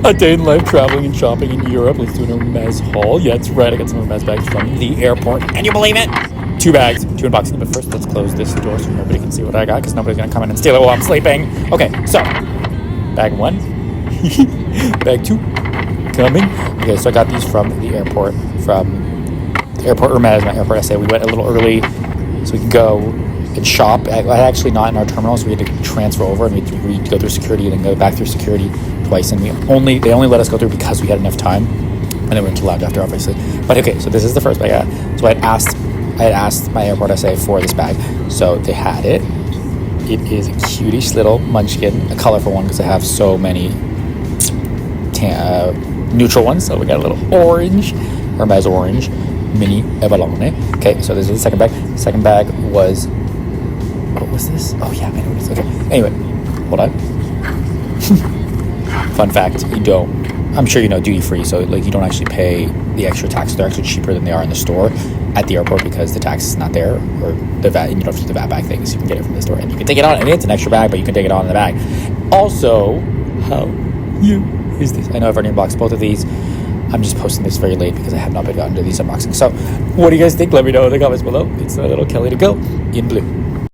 A day in life traveling and shopping in Europe. Let's do an Hermès haul. Yeah, that's right. I got some Hermès bags from the airport. Can you believe it? 2 bags, 2 unboxing. But first, let's close this door so nobody can see what I got, because nobody's going to come in and steal it while I'm sleeping. Okay, so bag 1. Bag 2 coming. Okay, so I got these from the airport. From the airport Hermès, my airport SA. We went a little early so we could go and shop. Actually not in our terminal, so we had to transfer over and we had to go through security and then go back through security twice. And they only let us go through because we had enough time, and then we went to lounge after, obviously. But okay, so this is the first bag. So I had asked my airport SA for this bag, so they had it. It is a cutish little munchkin, a colorful one because I have so many neutral ones. So we got a little orange, Hermès orange, mini Evalone. Okay, so this is the second bag. The second bag was, what was this? Oh yeah, I know what it is. Okay, anyway, hold on. Fun fact, I'm sure you know duty free, so like you don't actually pay the extra tax. They're actually cheaper than they are in the store at the airport because the tax is not there, or the VAT, and you don't have to do the VAT bag thing, so you can get it from the store and you can take it on, and it's an extra bag, but you can take it on in the bag. Also, how you is this? I know I've already unboxed both of these. I'm just posting this very late because I have not been gotten to these unboxings. So what do you guys think? Let me know in the comments below. It's my little Kelly to go in blue.